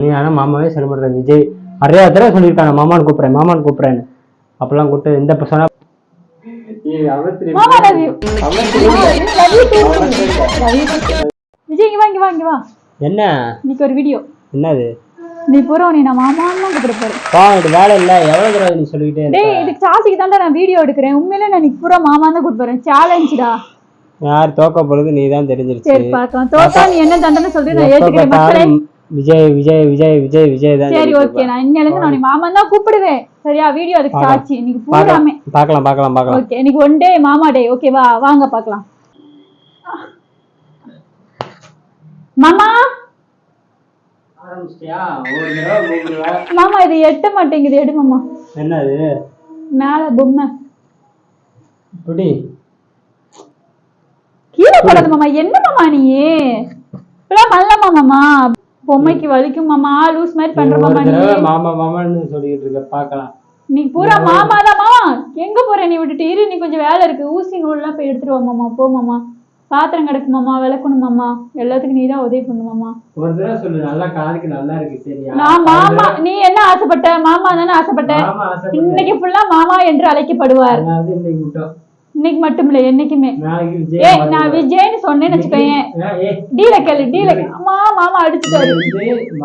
நீ ஆனா மாமாவே சொல்ல மாட்டேன். விஜய் நிறைய தடவை சொல்லியிருக்காங்க மாமான்னு கூப்பிடுறேன்னு. அப்பெல்லாம் கூப்பிட்டு இந்த சொன்னா என்ன இன்னைக்கு ஒரு வீடியோ என்னது நீ பூரா நீ நான் மாமான்னு கூப்பிடுறேன். வேலை இல்ல எவ்வளவு தடவை நீ சொல்லிக்கிட்டே டேய் இதுக்கு சாசிக்கு தான்டா நான் வீடியோ எடுக்கிறேன். உண்மையிலே நான் இன்னைக்கு பூரா மாமான்னு தான் கூப்பிடுறேன். சேலஞ்சுடா. யார் தோக்க போறது நீ தான் தெரிஞ்சிருச்சு. சரி பார்க்கலாம். தோத்தா நீ என்ன தண்டனை சொல்லி நான் ஏத்துக்கிறேன். மக்களே விஜய் விஜய் விஜய் விஜய் விஜய் தான். சரி ஓகே நான் இன்னையில இருந்து நான் மாமான்னு தான் கூப்பிடுவேன். சரியா வீடியோ அதுக்கு சாட்சி. இன்னைக்கு பூராமே பார்க்கலாம். ஓகே இன்னைக்கு ஒன் டே மாமா டே. ஓகேவா வாங்க பார்க்கலாம். மாமா ஆரம்பிச்சிட்டியா? ஒரு தடவை கூப்பிடுவா. மாமா இது எட்ட மாட்டேங்குது. எடு மாமா. என்னது மேல பொம்மை புடி கீழே போடாத மாமா. என்ன மாமா நீ இப்பெல்லாம் மல்லமா மாமா? பொம்மைக்கு வலிக்கும் மாமா. லூஸ் மாதிரி பண்ற மாமா. நீ மாமா மாமான்னு சொல்லிட்டு இருக்க. பார்க்கலாம். நீ பூரா மாமா தான். மாமா எங்க போற நீ? விட்டுட்டு இரு. நீ கொஞ்சம் வேலை இருக்கு. ஊசி நூல்லாம் போய் எடுத்துட்டு வா மாமா. போ மாமா. பாத்திரம் கிடக்கு மாமா. விளக்கணும் மாமா. எல்லாத்துக்கும் நீ தான் உதவி பண்ணு மாமா. ஒரு தடவை சொல்லு. நல்லா காதுக்கு நல்லா இருக்கு. சரியா? நான் மாமா. நீ என்ன ஆசைப்பட்ட? மாமா தானே ஆசைப்பட்ட. இன்னைக்கு ஃபுல்லா மாமா என்று அழைக்கப்படுவார். இன்னைக்கு மட்டும் இல்ல என்னைக்குமே. நான் விஜய்னு சொன்னேன்னு வச்சுக்கோயேன். டீல கேளு. டீல அம்மா மாமா அடிச்சுட்டாரு.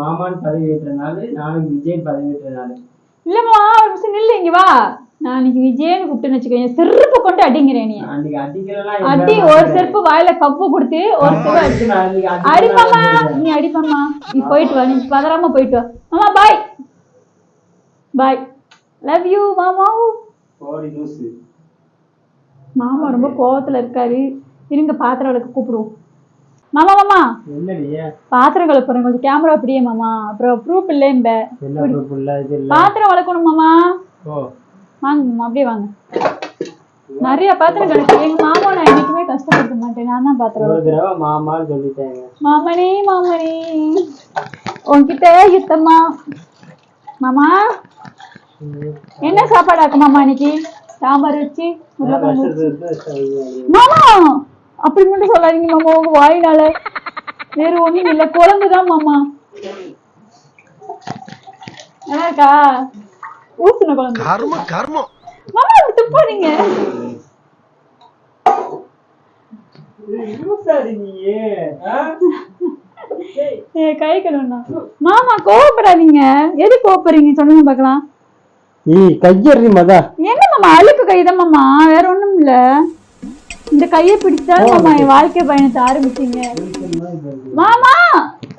மாமான்னு பதவி ஏற்றனால நாளைக்கு விஜய் பதவி ஏற்றனால இல்லம்மா ஒரு நிமிஷம் நில்லு. இங்க வா. நான் இன்னைக்கு விஜய்னு கூப்பிட்டுன்னு வச்சுக்கோயேன். செருப்பு கொண்டு அடிங்கிறேன். நீ அடி. ஒரு செருப்பு வாயில கப்பு கொடுத்து ஒரு செருப்பு அடிப்பாமா. நீ அடிப்பாமா. நீ போயிட்டு வா. நீ பதறாம போயிட்டு வா மாமா. பாய் பாய். லவ் யூ மாமா. மாமா ரொம்ப கோவத்துல இருக்காரு. இருங்க பாத்திரம் விளக்க கூப்பிடுவோம். மாமா மாமா பாத்திரம் கலப்புறேன். கொஞ்சம் கேமரா அப்படியே மாமா. அப்புறம் ப்ரூஃப் இல்ல. பாத்திரம் வளர்க்கணும் மாமா. வாங்க மாமா. அப்படியே வாங்க. நிறைய பாத்திரம் கிடக்கு. எங்க மாமா நான் என்னைக்குமே கஷ்டப்படுத்த மாட்டேன். நான் தான் பாத்திரம் மாமான்னு சொல்லிட்டேங்க. மாமனி மாமனி உன்கிட்ட யுத்தமா. மாமா என்ன சாப்பாடு ஆக்கு மாமா இன்னைக்கு? சாம்பார் வச்சு மாமா அப்படி மட்டும் சொல்லாதீங்க மாமா. உங்க வாயினால வேற ஒண்ணும் இல்ல. குழம்புதான் மாமா. நல்லா இருக்கா? ஊசுன குழம்பு. மாமா துப்பாதீங்க. கை கழுவுனா. மாமா கோவப்படாதீங்க. எது கோவப்படுறீங்க சொல்லுங்க பாக்கலாம். என்ன மாமா அழுக்கு கைதான் மாமா. வேற ஒண்ணும் இல்ல. இந்த கையை பிடிச்சாலும் மாமா என் வாழ்க்கை பயணத்தை ஆரம்பிச்சீங்க. மாமா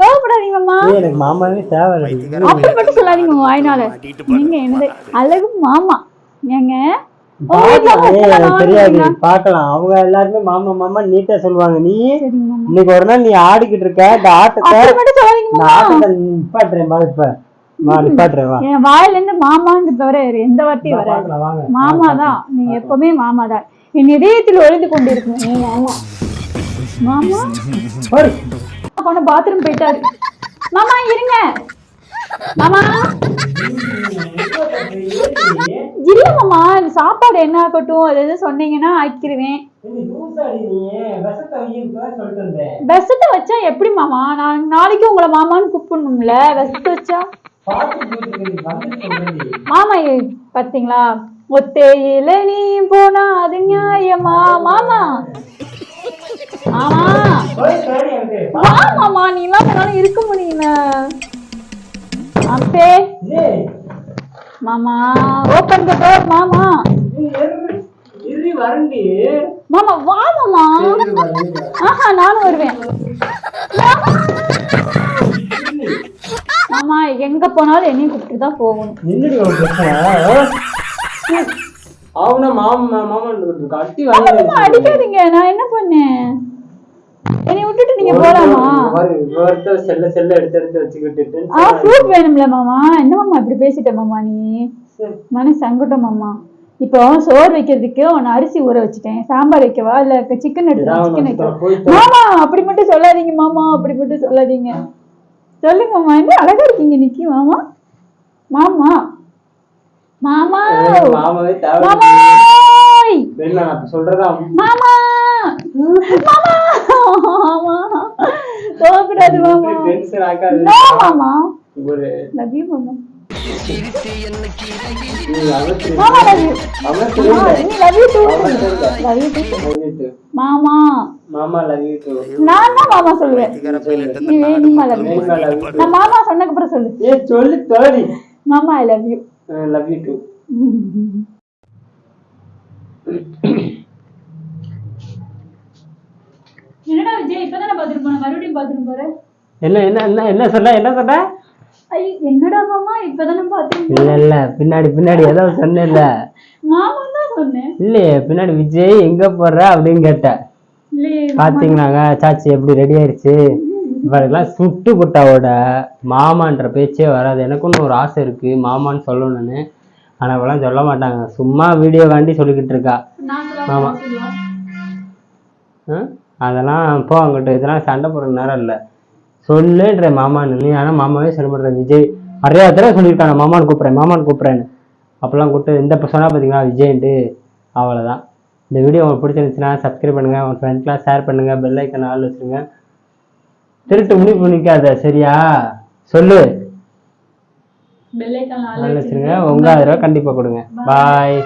கோவப்படாதீங்க மாமா. அப்படி மட்டும் சொல்லாதீங்க வாய்னால. நீங்க என்னது அழகு மாமா. ஏங்க தெரியாது. பாக்கலாம். அவங்க எல்லாருமே மாமா மாமா நீட்டா சொல்லுவாங்க. நீ இன்னைக்கு ஒரு நாள் நீ ஆடிக்கிட்டு இருக்க. இந்த ஆட்டத்தை நிப்பாட்டுறேன். என் வாயில இருந்து மாமான்னு தவிர எந்த வார்த்தையும் வராது. மாமா தான். நீங்க எப்பவுமே மாமா தான். என் இதயத்தில் ஒழிந்து கொண்டிருக்கணும். மாமா மாமா பாத்ரூம் போயிட்டாரு. மாமா இருங்க மாமா. இல்ல மாமா சாப்பாடு என்ன ஆகட்டும் அது எது சொன்னீங்கன்னா ஆக்கிருவேன். விஷத்தை வச்சா எப்படி மாமா? நான் நாளைக்கு உங்களை மாமான்னு கூப்பிடணும்ல. விஷத்தை வச்சா மாமா பாத்தீங்களா? ஒத்தையில நீ போனா அது நியாயமா மாமா? மாமா நீ எல்லாம் இருக்க முடியல. அப்பே மாமா ஓபன் தி டோர் மாமா. மாமா வா மாமா. ஆஹா நானும் வருவேன். மாமா எங்க போனாலும் என்னையும் கூப்பிட்டு தான் போகணும். அடிக்காதீங்க. நான் என்ன பண்ணேன்? என்னை விட்டுட்டு நீங்க போலாமா? ஃப்ரூட் வேணும்ல மாமா. என்ன மாமா இப்படி பேசிட்ட மாமா? நீ மனசு சங்கட்டம் மாமா. இப்போ சோறு வைக்கிறதுக்கு உன்னை அரிசி ஊற வச்சுட்டேன். சாம்பார் வைக்கவா இல்ல சிக்கன் எடுத்து சிக்கன் வைக்கவா? மாமா அப்படி மட்டும் சொல்லாதீங்க மாமா. அப்படி மட்டும் சொல்லாதீங்க. சொல்லுங்க மாமா. என்ன அழகா இருக்கீங்க நிக்கி மாமா. மாமா மாமா மாமா சொல்றதா மாமா மாமா கோபப்படாது மாமா. நோ மாமா ஒரு லவ் யூ மாமா நீ அவத்து மாமா லவ் யூ அவத்து நீ love you too love you too மாமா மாமா லவ் யூ டு நான் தான் மாமா சொல்லுவேன் நீ வேணுமா லவ் யூ நான் மாமா சொன்னதுக்கு அப்புறம் சொல்லு சொல்லு தோடி மாமா I love you love you to என்னடா விஜய் இப்பதானே பாத்ரூம் போன மறுபடியும் பாத்ரூம் போற என்ன என்ன என்ன என்ன சொன்ன ஐய் என்னடா மாமா இப்பதானே பாத்ரூம் இல்ல பின்னாடி ஏதோ சொன்னேன்ல மாமா தான் சொன்னேன் இல்லையே பின்னாடி விஜய் எங்க போற அப்படின்னு கேட்டேன் இல்லையே பாத்தீங்கன்னாங்க சாச்சி எப்படி ரெடி ஆயிடுச்சு இவளுக்கெல்லாம் சுட்டு புட்டாவோட மாமான்ற பேச்சே வராது. எனக்குன்னு ஒரு ஆசை இருக்கு மாமான்னு சொல்லணும்னு, ஆனா இவெல்லாம் சொல்ல மாட்டாங்க, சும்மா வீடியோ காண்டி சொல்லிக்கிட்டு இருக்கா. ஆமா அதெல்லாம் போ அங்கிட்ட, இதெல்லாம் சண்டை போடுற நேரம் இல்லை. சொல்லுன்ற மாமான்னு நீ, ஆனா மாமாவே சொல்ல மாட்டேன். விஜய் நிறைய தடவை சொல்லியிருக்காங்க மாமான்னு கூப்பிட்றேன்னு. அப்பெல்லாம் கூப்பிட்டு இந்த சொன்னா பார்த்தீங்களா விஜய்ன்ட்டு. அவ்வளோதான். இந்த வீடியோ உங்களுக்கு பிடிச்சிருந்துச்சுன்னா சப்ஸ்கிரைப் பண்ணுங்க, உங்க ஃப்ரெண்ட்ஸ்லாம் ஷேர் பண்ணுங்க, பெல் ஐக்கன் ஆல் வச்சுருங்க. திருட்டு முடிவு நிற்காத சரியா? சொல்லு. பெல் ஐக்கன் ஆல் வச்சுருங்க. உங்க ஆதரவை கண்டிப்பாக கொடுங்க. பாய்.